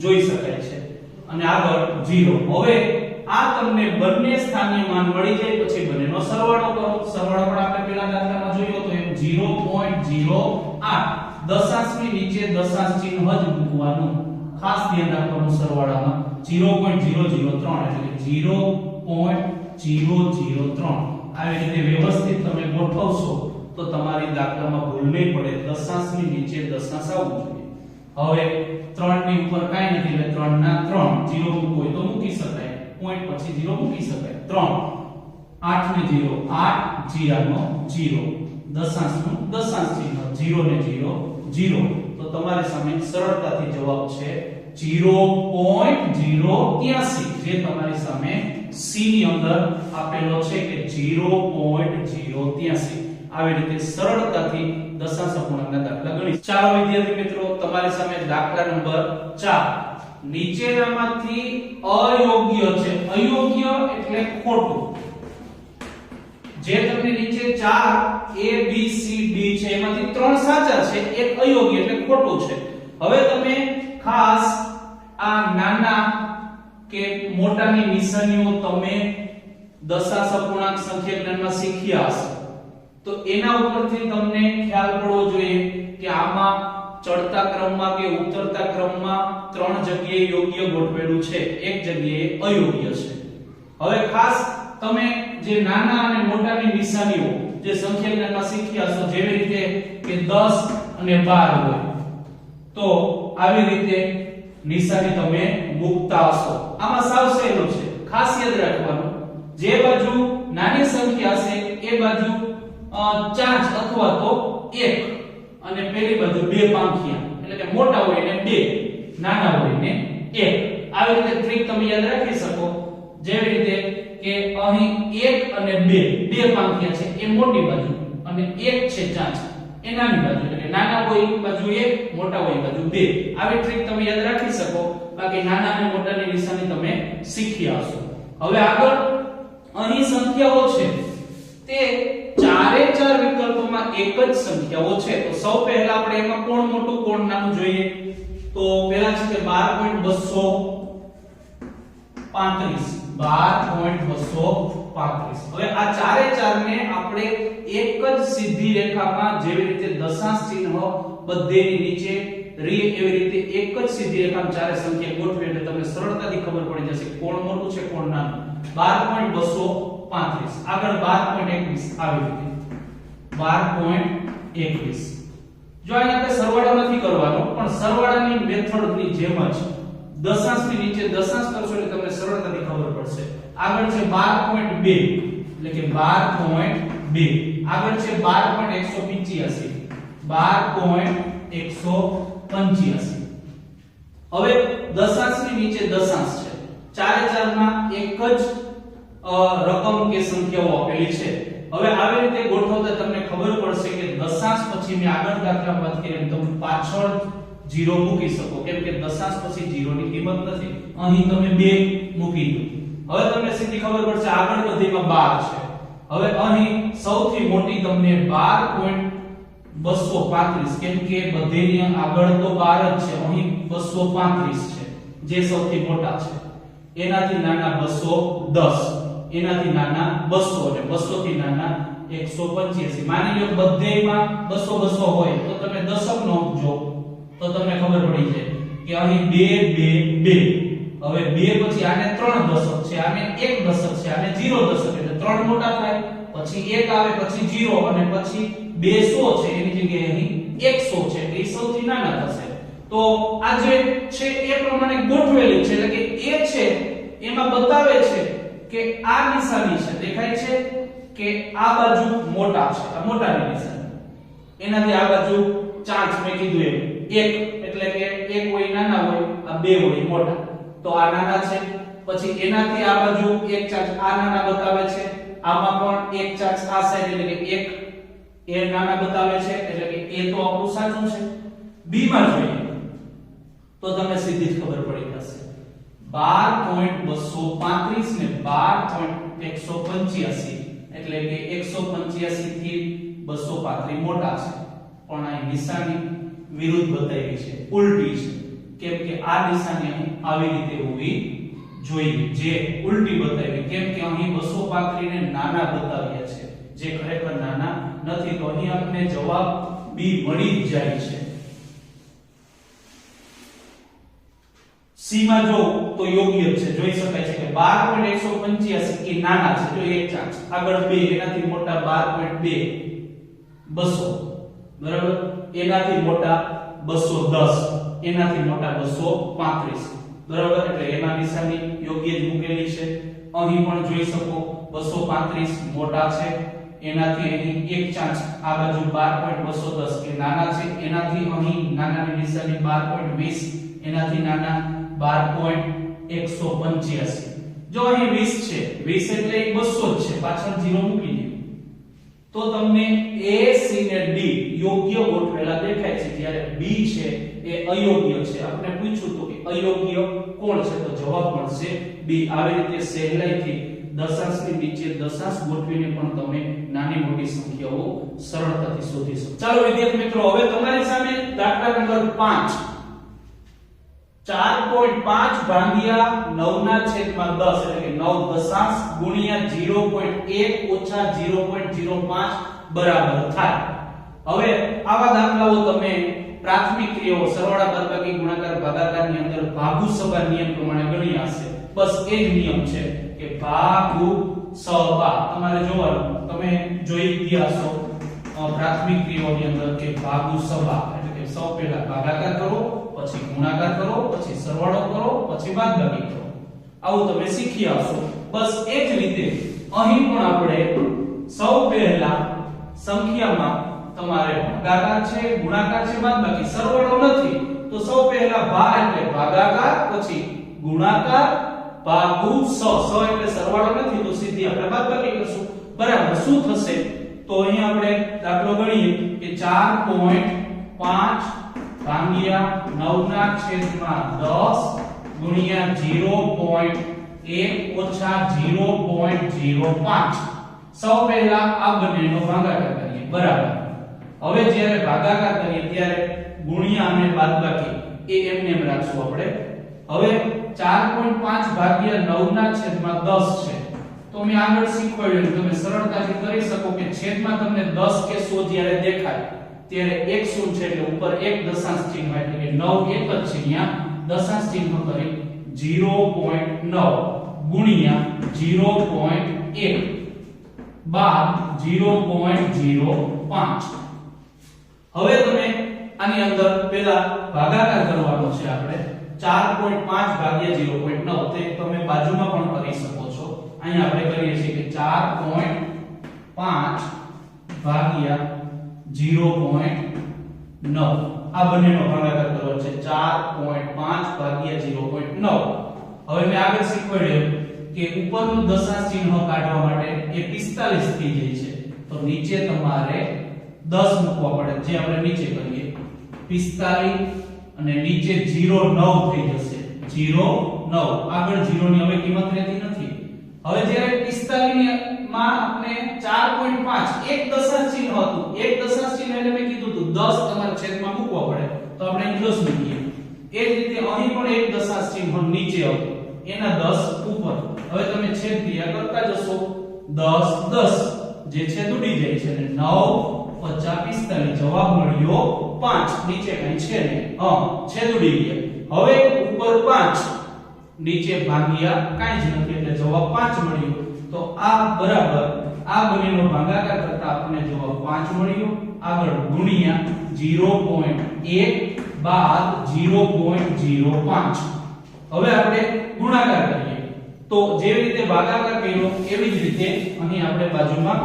જોઈ શકાય છે અને આગળ 0. હવે આ તમને બંને સ્થાનીય માન મળી જાય પછી બંનેનો સરવાળો કરો. સરવાળો પણ આપણે પહેલા દાખલામાં જોયો તો એમ 0.08 દશાંશની નીચે દશાંશ ચિહ્ન જ મૂકવાનું. ખાસ ધ્યાન રાખવાનું સરવાળામાં 0.003 એટલે 0.003 આવી રીતે વ્યવસ્થિત તમે ગોઠવશો તો તમારી દાખલામાં ભૂલ નહીં પડે. દશાંશની નીચે દશાંશ આવવું જોઈએ. હવે 3 ની ઉપર કાઈ નથી એટલે 3 ના 3 0 મૂકવું હોય તો મૂકી શકાય. પોઈન્ટ પછી 0 મૂકી શકાય. 3 8 ને 0 8 0 નો 0 દશાંશ નું દશાંશ ચિહ્ન 0 ને 0 0 તો તમારી સામે સરળતાથી જવાબ છે 0.083 જે તમારી સામે C ની અંદર આપેલો છે કે 0.083. આવી રીતે સરળતાથી દશાંશ અપૂર્ણાંકના દાખલા ગણી. ચાલો વિદ્યાર્થી મિત્રો તમારી સામે દાખલા નંબર 4. નીચેનામાંથી અયોગ્ય છે. અયોગ્ય એટલે ખોટું. જે તમને નીચે 4 A B C D છે એમાંથી 3 સાચા છે એક અયોગ્ય એટલે ખોટું છે. હવે તમે ખાસ આ નાના કે મોટાની નિશાનીઓ તમે દશાંશ અપૂર્ણાંક સંખ્યા જ્ઞાનમાં શીખ્યા હશો તો એના ઉપરથી તમને ખ્યાલ પડવો જોઈએ કે આમાં ચડતા ક્રમમાં કે ઉતરતા ક્રમમાં 3 જગ્યાએ યોગ્ય ગોઠવેલું છે, એક જગ્યાએ અયોગ્ય છે. હવે ખાસ તમે જે નાના અને મોટાની નિશાનીઓ જે સંખ્યા જ્ઞાનમાં શીખ્યા છો જેવી રીતે કે 10 અને 12 હોય તો આવી રીતે નિશાની તમે મૂકતા હશો. આમાં સાવ સહેલું છે. ખાસ યાદ રાખવાનું જે બાજુ નાની સંખ્યા છે એ બાજુ 4 અથવા તો 1 અને પેલી બાજુ 2 પાંખિયા એટલે કે મોટા હોય ને 2 નાના હોય ને 1. આવી રીતે ટ્રીક તમે યાદ રાખી શકો. જેવી રીતે કે અહીં 1 અને 2 પાંખિયા છે એ મોટી બાજુ અને 1 છે ચાંચ એ નાની બાજુ એટલે કે નાના હોય બાજુ 1 મોટા હોય બાજુ 2. આવી ટ્રીક તમે યાદ રાખી શકો. બાકી નાના અને મોટાની નિશાની તમે શીખ્યા હશો. હવે આગળ અહીં સંખ્યાઓ છે તે ચારે ચાર વિકલ્પોમાં એક જ સંખ્યાઓ છે. તો સૌ પહેલા આપણે એમાં કોણ મોટું કોણ નાનું જોઈએ. તો પહેલા છે કે 12.235 12.235. હવે આ ચારે ચાર ને આપણે એક જ સીધી રેખામાં જેવી રીતે દશાંશ ચિહ્ન બધેની નીચે રી એવી રીતે એક જ સીધી રેખામાં ચારે સંખ્યા ગોઠવી એટલે તમને સરળતાથી ખબર પડી જશે કોણ મોટું છે કોણ નાનું. 12.235 આગળ 12.21 આવી રીતે 12.21. જો અહીંયા આપણે સરવાળો નથી કરવાનો પણ સરવાળાની મેથડની જેમ જ દશાંશની નીચે દશાંશ કરશો એટલે તમને સરળતાથી ખબર પડશે. આગળ છે 12.2 એટલે કે 12.2. આગળ છે 12.185 12.185. હવે દશાંશની નીચે દશાંશ છે. ચારે ચારમાં એક જ રકમ કે સંખ્યાઓ આપેલી છે. હવે આવી રીતે ગોઠવતા તમને ખબર પડશે કે દશાંશ પછી મેં આગળ દાખલા વાત કરી એમ તમે પાછળ 0 મૂકી શકો, કેમ કે દશાંશ પછી 0 ની કિંમત નથી. અહીં તમે 2 મૂકી દો. હવે તમને સીધી ખબર પડશે આગળ બધીમાં 12 છે. હવે અહીં સૌથી મોટી તમને 12.235, કેમ કે બધીની આગળ તો 12 જ છે, અહીં 235 છે જે સૌથી મોટા છે. એનાથી નાના 210, એનાથી નાના 200 અને 200 થી નાના 185. માની લો બધેમાં 200 હોય તો તમે દશક નો જો તો તમને ખબર પડી જાય કે અહીં 2 2 2. હવે 2 પછી આને 3 દશક છે, આને 1 દશક છે, આને 0 દશક, એટલે 3 મોટા થાય, પછી 1 આવે, પછી 0 અને પછી 200 છે એની જગ્યાએ અહીં 100 છે એટલે સૌથી નાના થશે. તો આ જે છે એ પ્રમાણે ગોઠવેલું છે, એટલે કે એ છે એમાં બતાવે છે કે આ નિશાની છે દેખાય છે કે આ બાજુ મોટા છે, આ મોટાની નિશાની, એનાથી આ બાજુ ચાન્સ મેં કીધું એમ 1 એટલે કે 1 હોય નાના હોય, આ 2 હોય મોટા, તો આ નાના છે. પછી એનાથી આ બાજુ એક ચાન્સ આ નાના બતાવે છે, આમાં પણ એક ચાન્સ આ સાઈડ એટલે કે 1 એ નાના બતાવે છે, એટલે કે એ તો આપણું સાચું છે. બી માં જોઈએ તો તમને સીધી જ ખબર પડી જશે 12.235 ને 12.185 એટલે કે 185 થી 235 મોટા છે, પણ આ નિશાની વિરુદ્ધ બતાવી છે, ઉલટી છે, કેમ કે આ નિશાની અહીં આવી રીતે હોવી જોઈએ, જે ઉલટી બતાવી, કેમ કે અહીં 235 ને નાના બતાવ્યા છે જે ખરેખર નાના નથી. તો અહીં આપણને જવાબ બી મળી જ જાય છે. સી માં જો તો યોગ્ય છે, જોઈ શકાય છે કે 12.185 એ નાના છે, જો એક ચાન્સ, આગળ 2 એનાથી મોટા 12.2 200 બરાબર, એનાથી મોટા 210, એનાથી મોટા 235 બરાબર, એટલે એમાં નિશાની યોગ્ય જ મૂકેલી છે. અહીં પણ જોઈ શકો 235 મોટા છે, એનાથી અહીં એક ચાન્સ આ બાજુ 12.210 કે નાના છે, એનાથી અહીં નાનાની નિશાની 12.20, એનાથી નાના 12.185. જો અહીં 20 છે, 20 એટલે 200 જ છે, પાછળ 0 મૂકી દો તો તમને A, C ને D યોગ્ય ગોઠવેલા દેખાય છે, જ્યારે B છે એ અયોગ્ય છે. આપણે પૂછ્યું તો કે અયોગ્ય કોણ છે, તો જવાબ મળશે B. આવી રીતે સહેલાઈથી દશાંશની નીચે દશાંશ ગોઠવીને પણ તમે નાની મોટી સંખ્યાઓ સરળતાથી શોધી શકો. ચાલો વિદ્યાર્થી મિત્રો, હવે તમારી સામે દાખલા નંબર 5 4.5 ભાગ્યા 9 ના છેદમાં 10 એટલે કે 9 દશાંશ ગુણ્યા 0.1 ઓછા 0.05 બરાબર થાય. હવે આવા દાખલાઓ તમે પ્રાથમિક ક્રિયાઓ સરવાળા, બાદબાકી, ગુણાકાર, ભાગાકારની અંદર ભાગુસભા નિયમ પ્રમાણે ગણ્યા હશે. બસ એ જ નિયમ છે કે ભાગુસભા તમારે જોવાનું, તમે જોઈ ગયા છો પ્રાથમિક ક્રિયાઓની અંદર કે ભાગુસભા એટલે કે સૌ પહેલા ભાગાકાર કરો, પછી ગુણાકાર કરો, પછી સરવાળો કરો, પછી બાદબાકી કરો. આવું તમે શીખી આવશો. બસ એ જ રીતે અહીં પણ આપણે સૌ પહેલા સંખ્યામાં તમારે ભાગાકાર છે, ગુણાકાર છે, બાદબાકી, સરવાળો નથી, તો સૌ પહેલા ભા એટલે ભાગાકાર, પછી ગુણાકાર, ભાગુ સ એટલે સરવાળો નથી તો સીધી આપણે બાદબાકી કરશું. બરાબર, શું થશે? તો અહીં આપણે દાખલો ગણીએ કે 4.5 ભાગ્યા 9 ના છેદમાં 10 ગુણ્યા 0.1 ઓછા 0.05. સૌ પહેલા આ બંનેનો ભાગાકાર કરીએ. બરાબર, હવે જ્યારે ભાગાકાર કરીએ ત્યારે ગુણ્યા અને બાદબાકી એ એમને એમ રાખશું આપણે. હવે 4.5 ભાગ્યા 9 ના છેદમાં 10 છે, તો મેં આગળ શીખવાડ્યું તમે સરળતાથી કરી શકો કે છેદમાં તમને 10 કે 100 જ્યારે દેખાય ત્યારે એક શૂન્ય છે એટલે ઉપર એક દશાંશ ચિહ્ન એટલે કે 9 એક જ છે, અહીંયા દશાંશ ચિહ્ન કરી 0.9 ગુણ્યા 0.1 બાદ 0.05. હવે તમે આની અંદર પહેલા ભાગાકાર કરવાનો છે આપણે, 4.5 ભાગ્યા 0.9 તો એક તમે બાજુમાં પણ કરી શકો છો. અહીં આપણે કરીએ છીએ કે 4.5 ભાગ્યા 0.9 આ બંનેનો ભાગાકાર કરવો છે. 4.5 ભાગ્યા 0.9. હવે મેં આગળ શીખવાડ્યું કે ઉપરનું દશાંશ ચિહ્ન કાઢવા માટે એ 45 થઈ જાય છે તો નીચે તમારે 10 મૂકવા પડે જે આપણે નીચે કરીએ 45 અને નીચે 0.9 થઈ જશે. 0.9 આગળ 0 ની હવે કિંમત રહેતી નથી. હવે જ્યારે 45 માં આપણે 4.5 એક દશાંશ ચિહ્ન હતું. એક દશાંશ ચિહ્ન એટલે મેં કીધું હતું 10 તમારે છેદમાં મૂકવા પડે તો આપણે અહીં 10 મૂકીએ. એ જ રીતે અહીં પણ એક દશાંશ ચિહ્ન નીચે હતું એના 10 ઉપર. હવે તમે છેદ ક્રિયા કરતા જશો 10 10 જે છેદ ઉડી જાય છે અને 9 50 45 જવાબ મળ્યો 5. નીચે કઈ છે નહીં. છેદ ઉડી ગયા. હવે ઉપર 5 નીચે ભાગ્યા કાઈ જ નથી એટલે જવાબ 5 મળ્યો. તો આ બરાબર આ બંનેનો ભાગાકાર કરતા આપણને જવાબ 5 મળ્યો. આગળ ગુણ્યા 0.1 બાદ 0.05. હવે આપણે ગુણાકાર કરીએ તો જેવી રીતે ભાગાકાર કર્યો એવી જ રીતે અહીં આપણે બાજુમાં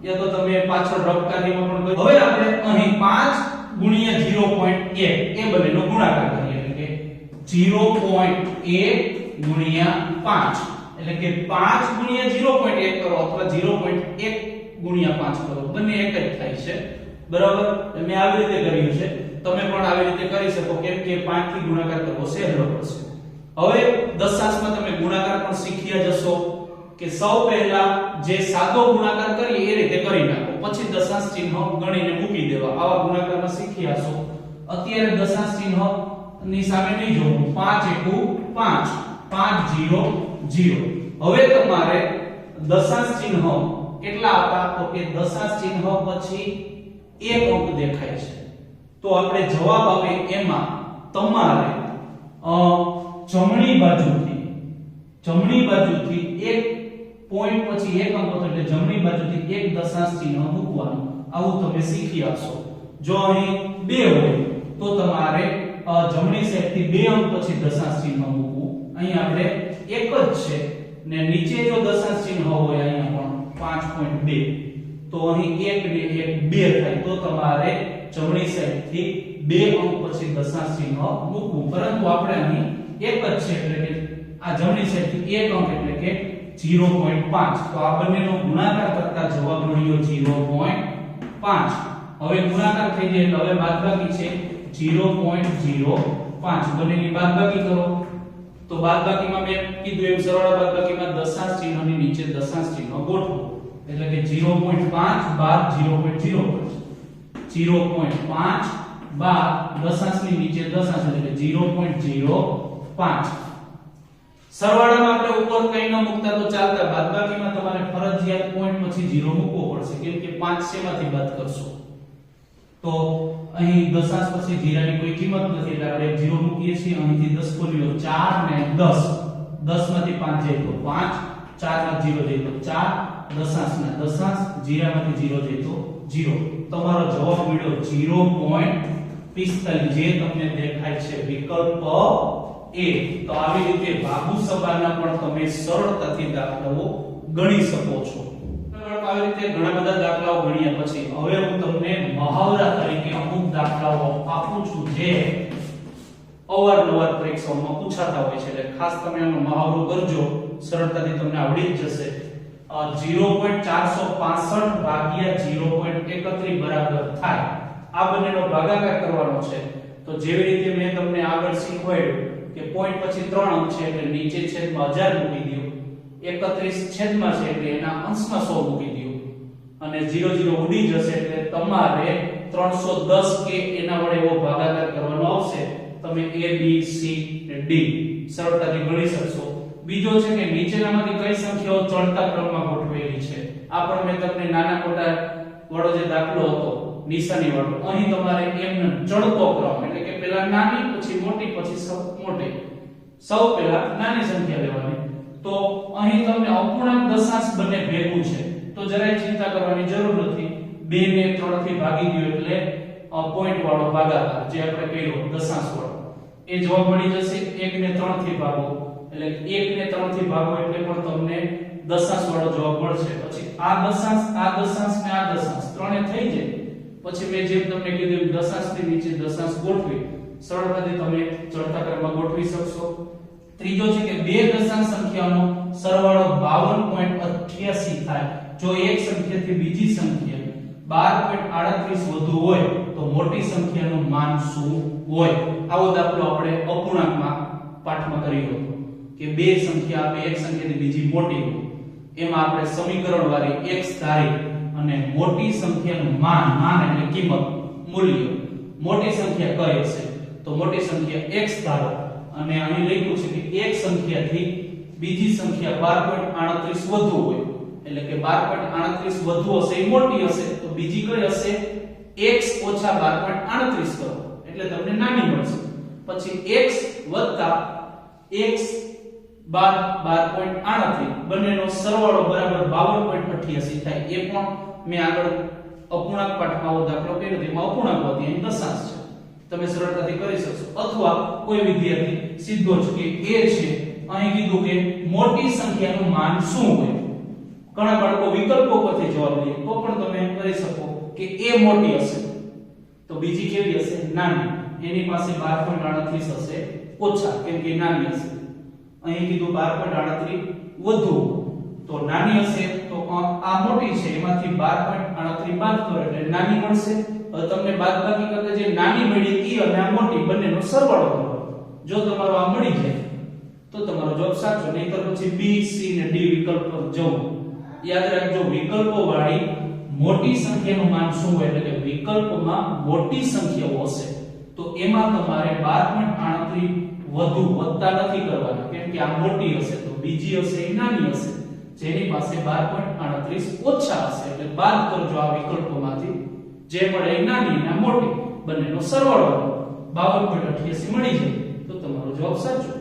યા તો તમે પાછળ રફ કાર્યમાં પણ કર્યું. હવે આપણે અહીં 5 ગુણ્યા 0.1 એ બંનેનો ગુણાકાર કરીએ એટલે કે 0.1 ગુણ્યા 5 એટલે કે 5 ગુણ્યા 0.1 કરો અથવા 0.1 ગુણ્યા 5 કરો બંને એક જ થાય છે. બરાબર મેં આવી રીતે કર્યું છે. તમે પણ આવી રીતે કરી શકો કેમ કે 5 થી ગુણાકાર કરવો સહેલો પડશે. હવે દશાંશમાં તમે ગુણાકાર પણ શીખ્યા જશો કે સૌ પહેલા જે સાદો ગુણાકાર કરીએ એ રીતે કરી નાખો પછી દશાંશ ચિહ્ન ગણીને મૂકી દેવા. આવા ગુણાકારમાં શીખ્યા છો. અત્યારે દશાંશ ચિહ્ન ની સામે નહીં જોવું. 5 * 5 5 0 0. હવે તમારે દશાંશ ચિહ્ન કેટલા હતા તો કે દશાંશ ચિહ્ન પછી એક અંક દેખાય છે તો આપણે જવાબ આવે એમાં તમારે જમણી બાજુથી એક પોઈન્ટ પછી એક અંક એટલે જમણી બાજુથી એક દશાંશ ચિહ્ન મૂકવાનું. આવું તમે શીખી આવશો. જો અહીં 2 હોય તો તમારે જમણી સાઈડથી 2 અંક પછી દશાંશ ચિહ્ન મૂકવું. અહીં આપણે એક જ છે ને નીચે જો દશાંશ ચિહ્ન હોય અહીંયા પણ 5.2 તો અહીં 1 ને 1 2 થાય તો તમારે જમણી સાઈડથી 2 અંક પછી દશાંશ ચિહ્ન મૂકવું. પરંતુ આપણે અહીં એક જ છે એટલે કે આ જમણી સાઈડથી 1 અંક એટલે કે 0.5 તો આ બંનેનો ગુણાકાર કરતા જવાબ મળ્યો 0.5. હવે ગુણાકાર થઈ જાય એટલે હવે બાદબાકી છે 0.05. બંનેની બાદબાકી કરો તો બાદબાકીમાં મેં કીધું એમ સરળ બાદબાકીમાં દશાંશ ચિહ્નની નીચે દશાંશ ચિહ્ન ગોઠવો એટલે કે 0.5 બાદ 0.05 0.5 બાદ દશાંશની નીચે દશાંશ એટલે કે 0.05. સરવાળામાં આપણે ઉપર કઈ ન મૂકતા તો ચાલતા. બાદબાકીમાં તમારે ફરજિયાત પોઈન્ટ પછી 0 મૂકવો પડશે કેમ કે 5 શેમાંથી બાદ કરશો તો અહીં દશાંશ પછી 0 ની કોઈ કિંમત નથી એટલે આપણે 0 મૂકીએ છીએ. અહીંથી 10 ખોલ્યો 4 ને 10 10 માંથી 5 જાય તો 5 4 માંથી 0 જાય તો 4 દશાંશના દશાંશ 0 માંથી 0 જાય તો 0. તમારો જવાબ મળ્યો 0.45 જે તમને દેખાય છે વિકલ્પ એ. તો આવી રીતે બાહુ સબાના પણ તમે સરળતાથી દાખલાઓ ગણી શકો છો. આવી રીતે ઘણા બધા દાખલાઓ ગણ્યા પછી હવે હું તમને મહાવરા તરીકે અમુક દાખલાઓ આપું છું જે અવારનવાર પરીક્ષાઓમાં પૂછાતા હોય છે એટલે ખાસ તમે આનો મહાવરો કરજો સરળતાથી તમને આવડી જ જશે. 0.465 ભાગ્યા 0.31 બરાબર થાય. આ બંનેનો ભાગાકાર કરવાનો છે તો જેવી રીતે મેં તમને આગળ શીખવાડ્યું કે પોઈન્ટ પછી 3 અંક છે એટલે નીચે છેદમાં 1000 મૂકી દો. 31 છેદમાં છે એટલે એના અંશમાં 100 મૂકી દો અને 0 0 ઉડી જશે એટલે તમારે 310 કે એના વડે એવો ભાગાકાર કરવાનો આવશે. તમે a b c અને d સરળતાથી ગણી શકશો. બીજો છે કે નીચેનામાંથી કઈ સંખ્યાઓ ચડતા ક્રમમાં ગોઠવેલી છે. આ પણ મેં તમને નાના મોટા વાળો જે દાખલો હતો નિશાની વાળો અહીં તમારે એમ ચડતો ક્રમ એટલે કે પહેલા નાની પછી મોટી પછી મોટી સૌ પહેલા નાની સંખ્યા લેવાની. તો અહીં તમને અપૂર્ણાંક દશાંશ બંને ભેગું છે તો જરાય ચિંતા કરવાની જરૂર નથી. 2 ને 3 થી ભાગી દો એટલે પોઈન્ટ વાળો ભાગાકાર જે આપણે કર્યો દશાંશ વાળો એ જવાબ મળી જશે. 1 ને 3 થી ભાગો એટલે 1 ને 3 થી ભાગો એટલે પણ તમને દશાંશ વાળો જવાબ મળશે. પછી આ દશાંશ ને આ દશાંશ ત્રણે થઈ જાય પછી મેં જેમ તમને કીધું દશાંશની નીચે દશાંશ ગોઠવી સરળતાથી તમે ચડતા ક્રમમાં ગોઠવી શકશો. ત્રીજો છે કે બે દશાંશ સંખ્યાનો સરવાળો 52.88 થાય જો એક સંખ્યાથી બીજી સંખ્યા 12.38 વધુ હોય તો મોટી સંખ્યાનું માન શું હોય. આવો દાખલો આપણે અપૂર્ણાંકમાં પાઠમાં કર્યો હતો કે બે સંખ્યા આપે એક સંખ્યાથી બીજી મોટી હોય એમાં આપણે સમીકરણ વાળી x ધારી અને મોટી સંખ્યાનું માન એટલે કિંમત મૂલ્ય મોટી સંખ્યા કઈ હશે તો મોટી સંખ્યા x ધારો અને અહીં લખ્યું છે કે એક સંખ્યાથી બીજી સંખ્યા 12.38 વધુ હોય એટલે કે 12.38 વધુ હશે એ મોટી હશે તો બીજી કઈ હશે x ઓછા 12.38 કરો એટલે તમને નાની મળશે. પછી x વત્તા x 12.38 બંનેનો સરવાળો બરાબર 52.88 થાય. એ પણ મેં આગળ અપૂર્ણાંક પાઠમાં આવો દાખલો કર્યો હતો એમાં અપૂર્ણાંક હતી અહીં દશાંશ છે તમે સરળતાથી કરી શકશો. અથવા કોઈ વિદ્યાર્થી સીધો જ કે a છે અહીં કીધું કે મોટી સંખ્યાનું માન શું હોય. ઘણા બાળકો વિકલ્પો પરથી જવાબ લે તો પણ તમે કરી શકો કે a મોટી હશે તો બીજી કેવી હશે નાની એની પાસે 12.38 હશે ઓછા કેમ કે નાની હશે. અહીં કીધું 12.38 વધુ તો નાની હશે તો આ મોટી છે એમાંથી 12.38 બાદ કરો એટલે નાની મળશે. હવે તમને બાદબાકી કરતા જે નાની મળી એ અને આ મોટી બંનેનો સરવાળો કરો. જો તમારો આ મળી જાય તો તમારો જવાબ સાચો. નહીંતર પછી B C ને D વિકલ્પ પર જવું. યાદ રાખજો વિકલ્પો વાળી મોટી સંખ્યાનું માન શું હોય એટલે કે વિકલ્પમાં મોટી સંખ્યાઓ હશે તો એમાં તમારે 12.38 વધુ વત્તા નથી કરવાના કેમ કે આ મોટી હશે તો બીજી હશે એ નાની હશે જેની પાસે 12.38 ઓછા હશે એટલે બાદ કરજો આ વિકલ્પોમાંથી જે મળે એ નાની અને મોટી બંનેનો સરવાળો 52.88 મળી જાય તો તમારો જવાબ સાચો.